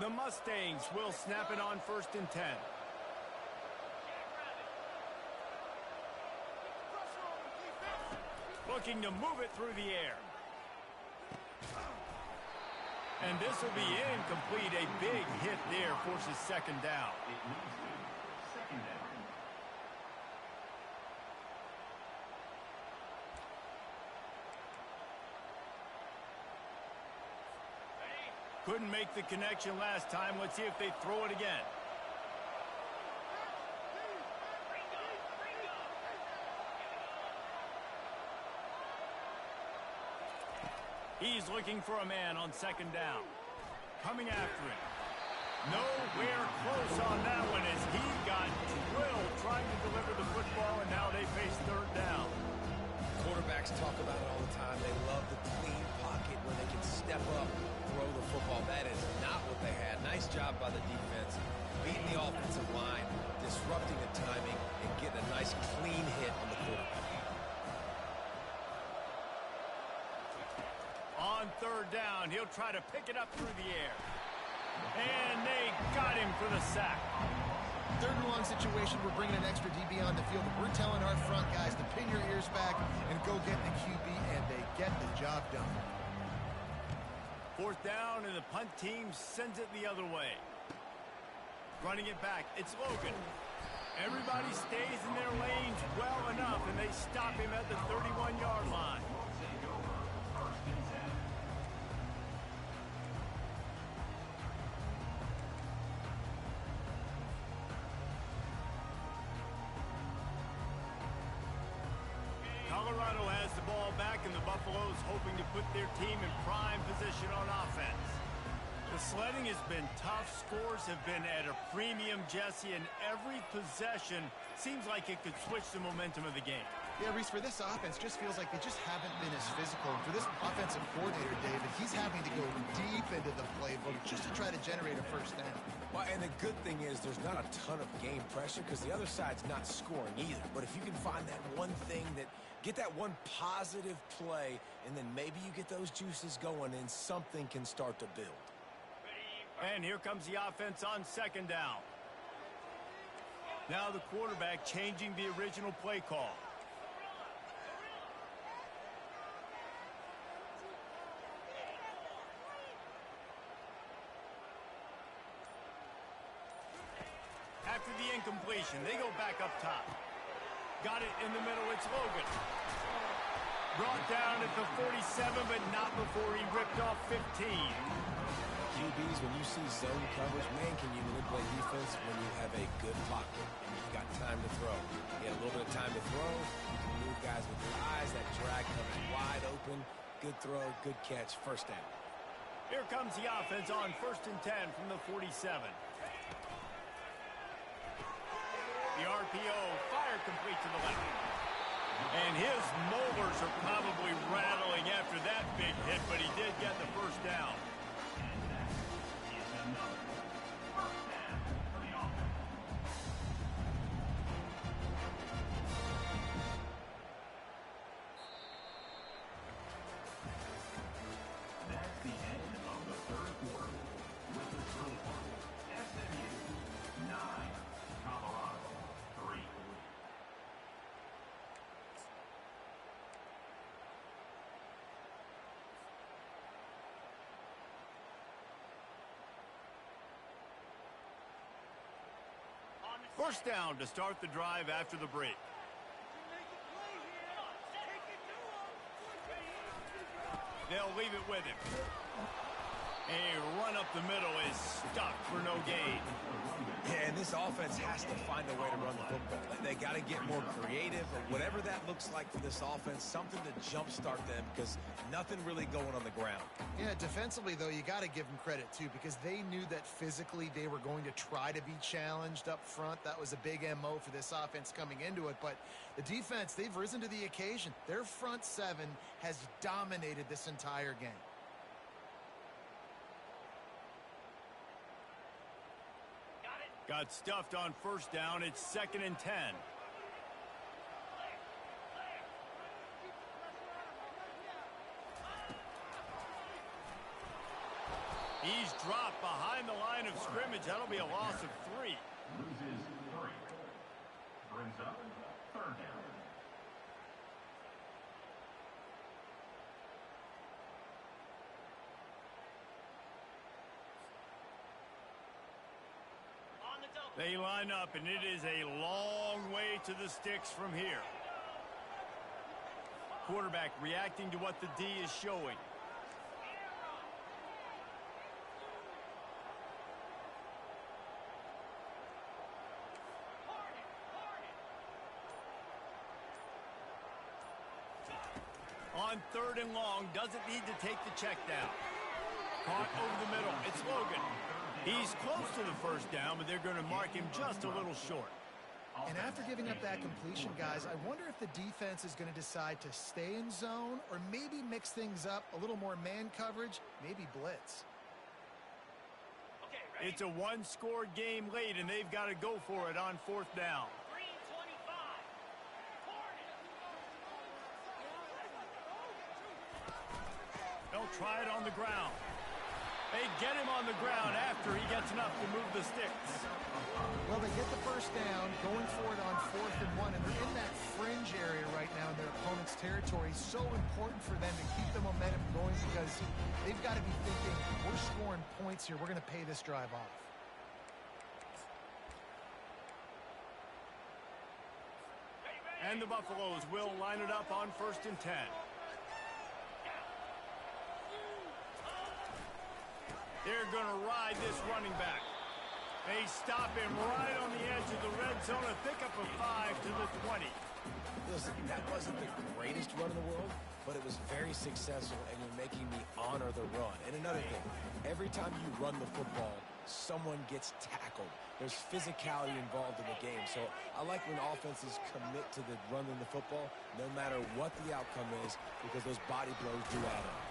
The Mustangs will snap it on first and 10. Looking to move it through the air. And this will be incomplete. A big hit there forces second down. It moves to second down. Couldn't make the connection last time. Let's see if they throw it again. He's looking for a man on second down. Coming after him. Nowhere close on that one as he got drilled trying to deliver the football, and now they face third down. Quarterbacks talk about it all the time. They love the clean pocket where they can step up, throw the football. That is not what they had. Nice job by the defense, beating the offensive line, disrupting the timing, and getting a nice clean hit on the quarterback. On third down, he'll try to pick it up through the air. And they got him for the sack. Third and long situation, we're bringing an extra DB on the field. We're telling our front guys to pin your ears back and go get the QB, and they get the job done. Fourth down, and the punt team sends it the other way. Running it back, it's Logan. Everybody stays in their lanes well enough, and they stop him at the 31-yard line. Colorado has the ball back, and the Buffaloes hoping to put their team in prime position on offense. The sledding has been tough. Scores have been at a premium, Jesse, and every possession seems like it could switch the momentum of the game. Yeah, Reese, for this offense, just feels like they just haven't been as physical. And for this offensive coordinator, David, he's having to go deep into the playbook just to try to generate a first down. Well, and the good thing is there's not a ton of game pressure because the other side's not scoring either. But if you can find that one thing that get that one positive play, and then maybe you get those juices going and something can start to build. And here comes the offense on second down. Now the quarterback changing the original play call. After the incompletion, they go back up top. Got it in the middle, it's Logan. Brought down at the 47, but not before he ripped off 15. QBs, when you see zone coverage, man, can you manipulate defense when you have a good pocket and you've got time to throw. You get a little bit of time to throw, you can move guys with your eyes, that drag comes wide open, good throw, good catch, first down. Here comes the offense on first and 10 from the 47. The RPO, fire complete to the left. And his molars are probably rattling after that big hit, but he did get the first down. That's the end of the third quarter. With the score, SMU 9, Colorado 3. First down to start the drive after the break. They'll leave it with him. A run up the middle is stuck for no gain. Yeah, and this offense has to find a way to run the football. They got to get more creative, or whatever that looks like for this offense, something to jumpstart them, because nothing really going on the ground. Yeah, defensively, though, you got to give them credit, too, because they knew that physically they were going to try to be challenged up front. That was a big MO for this offense coming into it. But the defense, they've risen to the occasion. Their front seven has dominated this entire game. Got stuffed on first down. It's 2nd and 10. He's dropped behind the line of scrimmage. That'll be a loss of 3. Loses 3. Brings up third down. They line up, and it is a long way to the sticks from here. Quarterback reacting to what the D is showing. On 3rd and long, doesn't need to take the check down. Caught over the middle. It's Logan. He's close to the first down, but they're going to mark him just a little short. And after giving up that completion, guys, I wonder if the defense is going to decide to stay in zone or maybe mix things up, a little more man coverage, maybe blitz. It's a one-score game late, and they've got to go for it on 4th down. They'll try it on the ground. They get him on the ground after he gets enough to move the sticks. Well, they get the first down, going for it on 4th and 1, and they're in that fringe area right now in their opponent's territory. So important for them to keep the momentum going because they've got to be thinking, we're scoring points here. We're going to pay this drive off. And the Buffaloes will line it up on 1st and 10. They're going to ride this running back. They stop him right on the edge of the red zone. A pickup of 5 to the 20. Listen, that wasn't the greatest run in the world, but it was very successful, and you're making me honor the run. And another thing, every time you run the football, someone gets tackled. There's physicality involved in the game. So I like when offenses commit to the running the football, no matter what the outcome is, because those body blows do add up.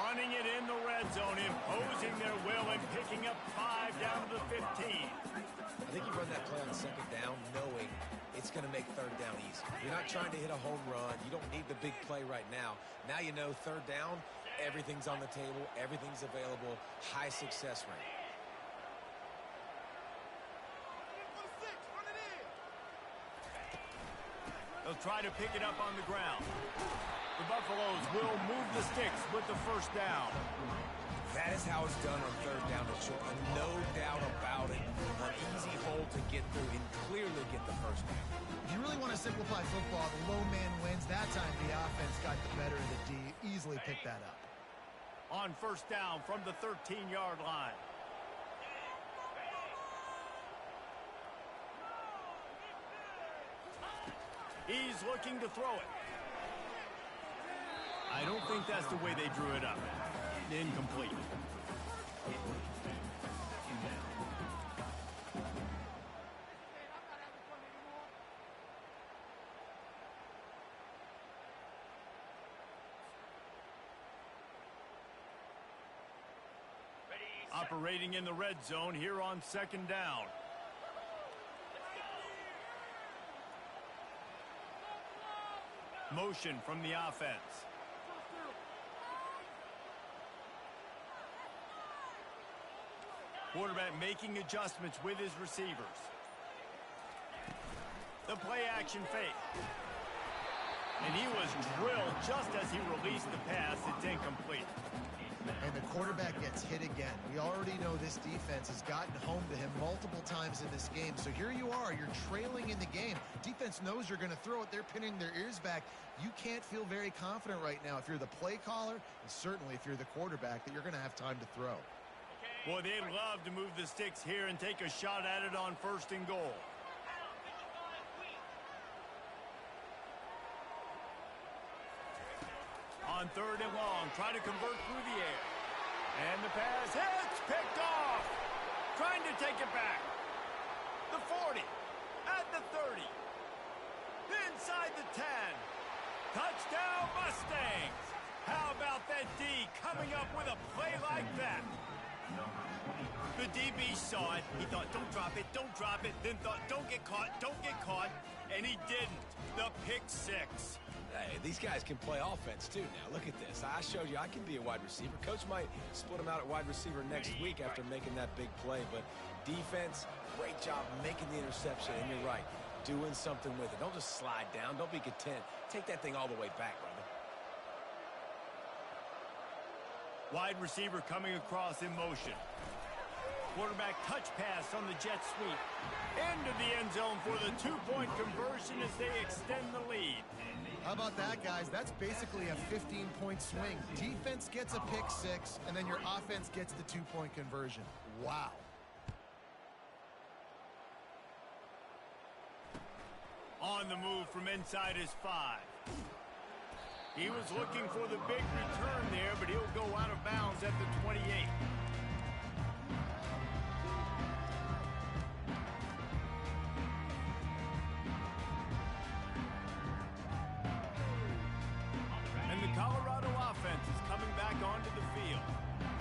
Running it in the red zone, imposing their will and picking up 5 down to the 15. I think you run that play on 2nd down knowing it's going to make 3rd down easy. You're not trying to hit a home run. You don't need the big play right now. Now you know 3rd down, everything's on the table, everything's available, high success rate. They'll try to pick it up on the ground. The Buffaloes will move the sticks with the first down. That is how it's done on 3rd down and short. No doubt about it. An easy hole to get through and clearly get the first down. If you really want to simplify football, the low man wins. That time the offense got the better of the D. Easily picked that up. On 1st down from the 13-yard line. He's looking to throw it. I don't think that's the way they drew it up. Incomplete. Operating in the red zone here on second down. Motion from the offense. Quarterback making adjustments with his receivers. The play-action fake. And he was drilled just as he released the pass. It's incomplete. And the quarterback gets hit again. We already know this defense has gotten home to him multiple times in this game. So here you are, you're trailing in the game. Defense knows you're going to throw it. They're pinning their ears back. You can't feel very confident right now if you're the play caller, and certainly if you're the quarterback, that you're going to have time to throw. Boy, they'd love to move the sticks here and take a shot at it on 1st and goal. On 3rd and long, try to convert through the air. And the pass hits, picked off. Trying to take it back. The 40, at the 30. Inside the 10. Touchdown, Mustangs. How about that D coming up with a play like that? The DB saw it. He thought, don't drop it, don't drop it. Then thought, don't get caught, don't get caught. And he didn't. The pick 6. Hey, these guys can play offense, too, now. Look at this. I showed you I can be a wide receiver. Coach might split him out at wide receiver next week after making that big play. But defense, great job making the interception. And you're right, doing something with it. Don't just slide down. Don't be content. Take that thing all the way back, brother. Wide receiver coming across in motion. Quarterback touch pass on the jet sweep. Into the end zone for the 2-point conversion as they extend the lead. How about that, guys? That's basically a 15-point swing. Defense gets a pick 6, and then your offense gets the 2-point conversion. Wow. On the move from inside his 5. He was looking for the big return there, but he'll go out of bounds at the 28. And the Colorado offense is coming back onto the field.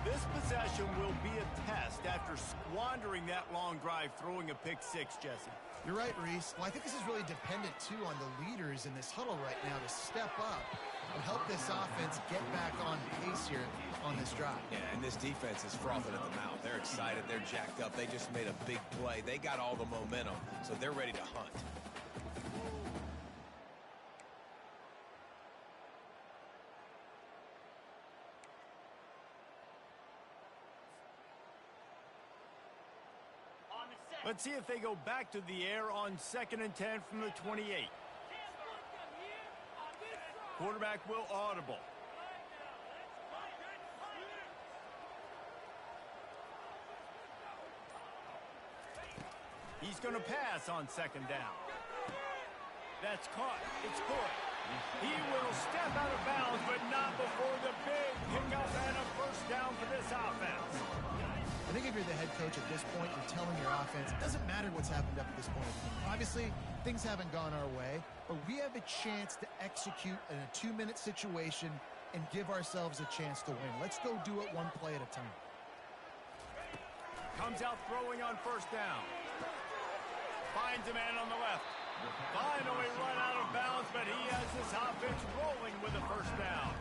This possession will be a test after squandering that long drive, throwing a pick 6, Jesse. You're right, Reese. Well, I think this is really dependent, too, on the leaders in this huddle right now to step up and help this offense get back on pace here on this drive. Yeah, and this defense is frothing at the mouth. They're excited. They're jacked up. They just made a big play. They got all the momentum, so they're ready to hunt. Let's see if they go back to the air on 2nd and 10 from the 28. Quarterback will audible. He's going to pass on 2nd down. That's caught. It's good. He will step out of bounds, but not before the big pickup and a 1st down for this offense. I think if you're the head coach at this point, you're telling your offense, it doesn't matter what's happened up to this point. Obviously, things haven't gone our way, but we have a chance to execute in a 2-minute situation and give ourselves a chance to win. Let's go do it one play at a time. Comes out throwing on 1st down. Finds a man on the left. Finally run out of bounds, but he has this offense rolling with a 1st down.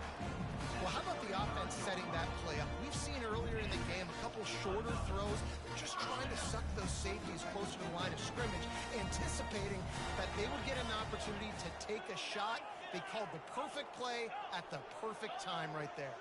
Well, how about the offense setting that play up? We've seen earlier in the game a couple shorter throws. They're just trying to suck those safeties closer to the line of scrimmage, anticipating that they would get an opportunity to take a shot. They called the perfect play at the perfect time right there.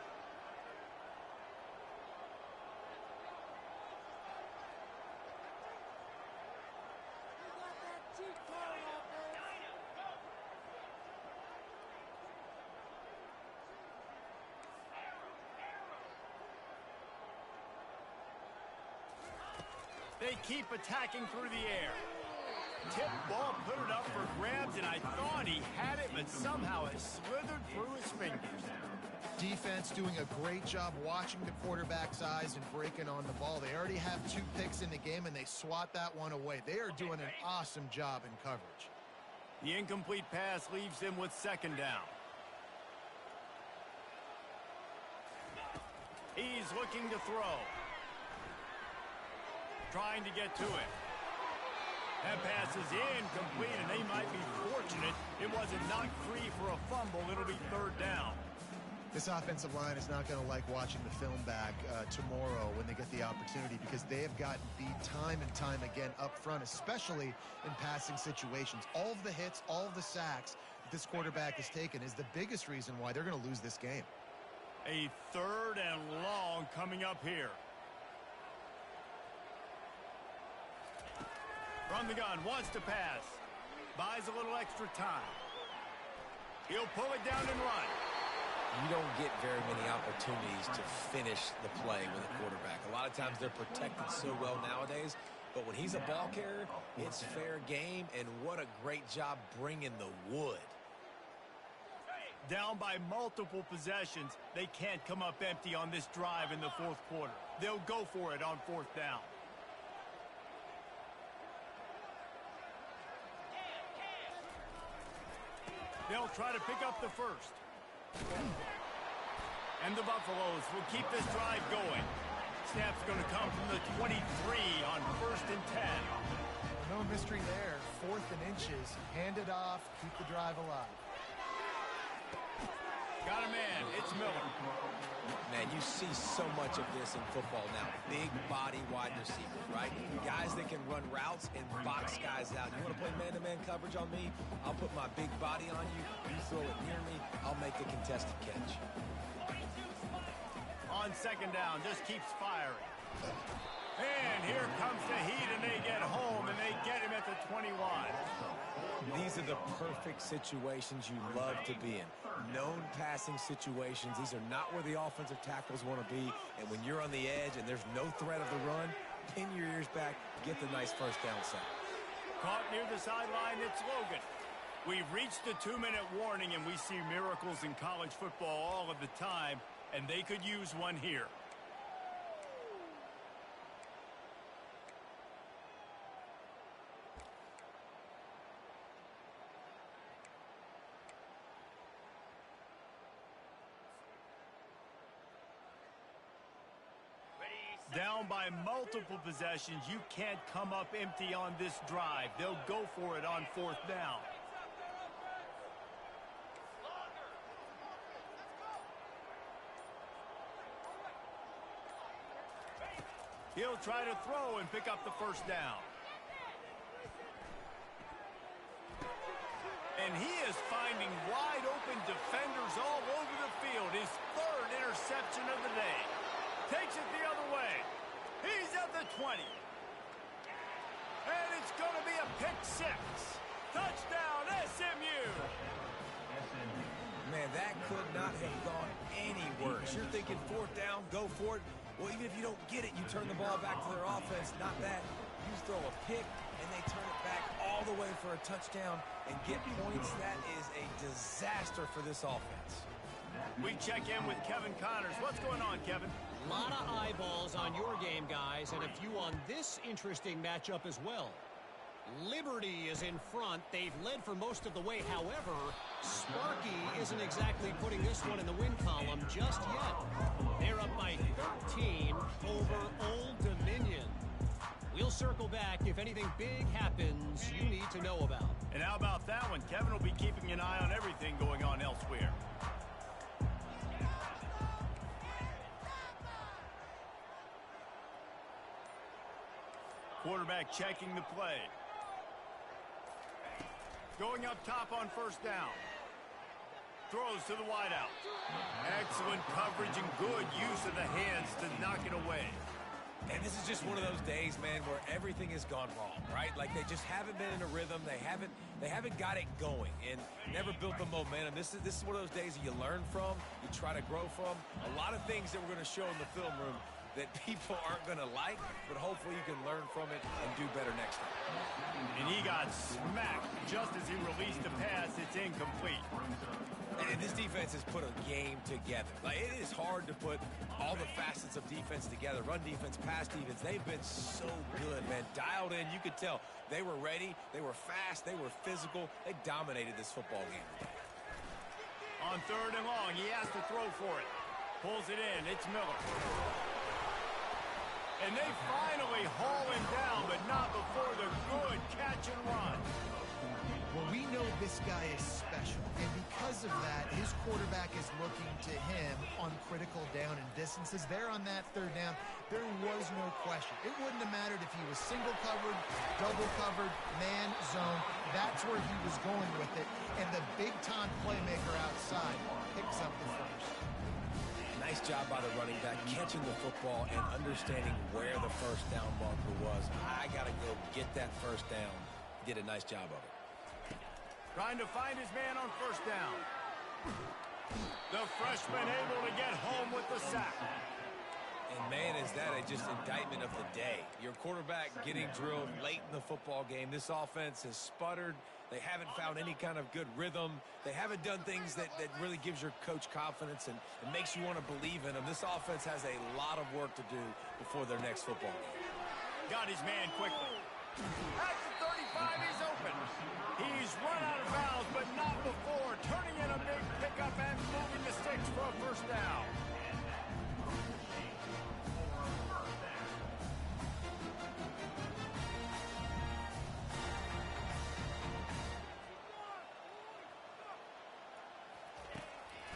They keep attacking through the air. Tip ball, put it up for grabs, and I thought he had it, but somehow it slithered through his fingers. Defense doing a great job watching the quarterback's eyes and breaking on the ball. They already have 2 picks in the game, and they swat that one away. They are doing an awesome job in coverage. The incomplete pass leaves them with 2nd down. He's looking to throw. trying to get to it. That pass is incomplete, and they might be fortunate it wasn't knocked free for a fumble. It'll be third down. This offensive line is not going to like watching the film back tomorrow when they get the opportunity, because they have gotten beat time and time again up front, especially in passing situations. All of the hits, all of the sacks that this quarterback has taken is the biggest reason why they're going to lose this game. A third and long coming up here. From the gun, wants to pass. Buys a little extra time. He'll pull it down and run. You don't get very many opportunities to finish the play with a quarterback. A lot of times they're protected so well nowadays, but when he's a ball carrier, it's fair game, and what a great job bringing the wood. Down by multiple possessions, they can't come up empty on this drive in the fourth quarter. They'll go for it on fourth down. They'll try to pick up the first. And the Buffaloes will keep this drive going. Snap's going to come from the 23 on 1st and 10. No mystery there. 4th and inches. Hand it off. Keep the drive alive. Got a man. It's Miller. Man, you see so much of this in football now. Big body wide receivers, right? Guys that can run routes and box guys out. You want to play man-to-man coverage on me? I'll put my big body on you. You throw it near me, I'll make the contested catch. On second down, just keeps firing. And here comes the heat, and they get home, and they get him at the 21. These are the perfect situations you love to be in. Known passing situations. These are not where the offensive tackles want to be. And when you're on the edge and there's no threat of the run, pin your ears back, get the nice first down sack. Caught near the sideline, it's Logan. We've reached the 2-minute warning, and we see miracles in college football all of the time, and they could use one here. Down by multiple possessions, you can't come up empty on this drive. They'll go for it on fourth down. He'll try to throw and pick up the first down. And he is finding wide open defenders all over the field. His third interception of the day. Takes it the other way. He's at the 20. And it's going to be a pick six. Touchdown, SMU. Man, that could not have gone any worse. You're thinking fourth down, go for it. Well, even if you don't get it, you turn the ball back to their offense. Not that. You throw a pick, and they turn it back all the way for a touchdown and get points. That is a disaster for this offense. We check in with Kevin Connors. What's going on, Kevin? A lot of eyeballs on your game, guys, and a few on this interesting matchup as well. Liberty is in front. They've led for most of the way. However, Sparky isn't exactly putting this one in the win column just yet. They're up by 13 over Old Dominion. We'll circle back if anything big happens you need to know about. And how about that one? Kevin will be keeping an eye on everything going on elsewhere. Quarterback checking the play. Going up top on first down. Throws to the wideout. Excellent coverage and good use of the hands to knock it away. And this is just one of those days, man, where everything has gone wrong, right? Like they just haven't been in a rhythm. They haven't got it going and never built the momentum. This is one of those days that you learn from, you try to grow from. A lot of things that we're going to show in the film room that people aren't going to like, but hopefully you can learn from it and do better next time. And he got smacked just as he released the pass. It's incomplete. And this defense has put a game together. Like, it is hard to put all the facets of defense together. Run defense, pass defense. They've been so good, man. Dialed in. You could tell they were ready. They were fast. They were physical. They dominated this football game today. On third and long, he has to throw for it. Pulls it in. It's Miller. And they finally haul him down, but not before the good catch and run. Well, we know this guy is special, and because of that, his quarterback is looking to him on critical down and distances. There on that third down, there was no question. It wouldn't have mattered if he was single covered, double covered, man, zone. That's where he was going with it, and the big-time playmaker outside picks up the first. Nice job by the running back, catching the football and understanding where the first down marker was. I got to go get that first down. He did a nice job of it. Trying to find his man on first down. The freshman able to get home with the sack. And man, is that just indictment of the day. Your quarterback getting drilled late in the football game. This offense has sputtered. They haven't found any kind of good rhythm. They haven't done things that really gives your coach confidence and makes you want to believe in them. This offense has a lot of work to do before their next football game. Got his man quickly. At the 35, he's open. He's run out of bounds, but not before turning in a big pickup and moving the sticks for a first down.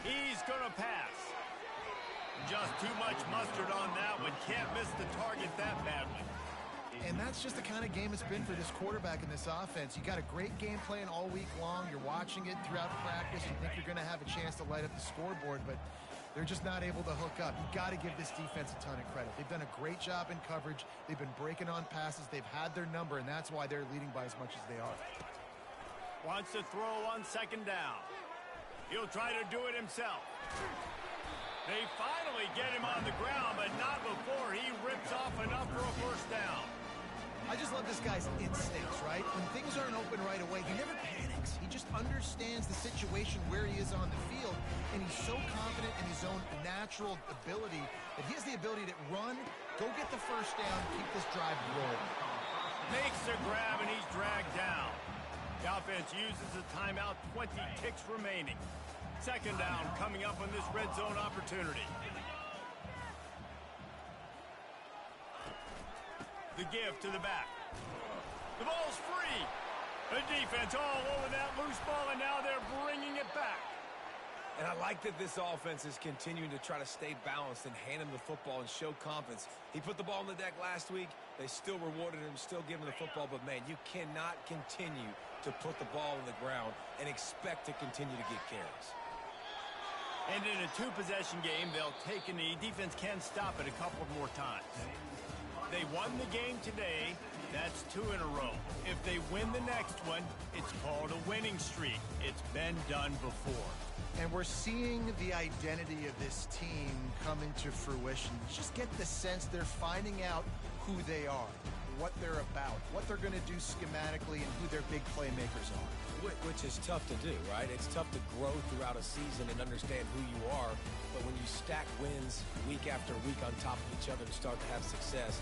He's going to pass. Just too much mustard on that one. Can't miss the target that badly. And that's just the kind of game it's been for this quarterback in this offense. You got a great game plan all week long. You're watching it throughout practice. You think you're going to have a chance to light up the scoreboard, but they're just not able to hook up. You got to give this defense a ton of credit. They've done a great job in coverage. They've been breaking on passes. They've had their number, and that's why they're leading by as much as they are. Wants to throw on second down. He'll try to do it himself. They finally get him on the ground, but not before he rips off enough for a first down. I just love this guy's instincts, right? When things aren't open right away, he never panics. He just understands the situation where he is on the field, and he's so confident in his own natural ability that he has the ability to run, go get the first down, keep this drive rolling. Makes the grab, and he's dragged down. The offense uses a timeout, 20 ticks remaining. Second down coming up on this red zone opportunity. The give to the back. The ball's free. The defense all over that loose ball, and now they're bringing it back. And I like that this offense is continuing to try to stay balanced and hand him the football and show confidence. He put the ball on the deck last week. They still rewarded him, still giving him the football. But, man, you cannot continue to put the ball on the ground and expect to continue to get carries. And in a two-possession game, they'll take a knee. Defense can stop it a couple more times. They won the game today. That's 2 in a row. If they win the next one, it's called a winning streak. It's been done before. And we're seeing the identity of this team come into fruition. You just get the sense they're finding out who they are, what they're about, what they're going to do schematically, and who their big playmakers are. Which is tough to do, right? It's tough to grow throughout a season and understand who you are. But when you stack wins week after week on top of each other to start to have success,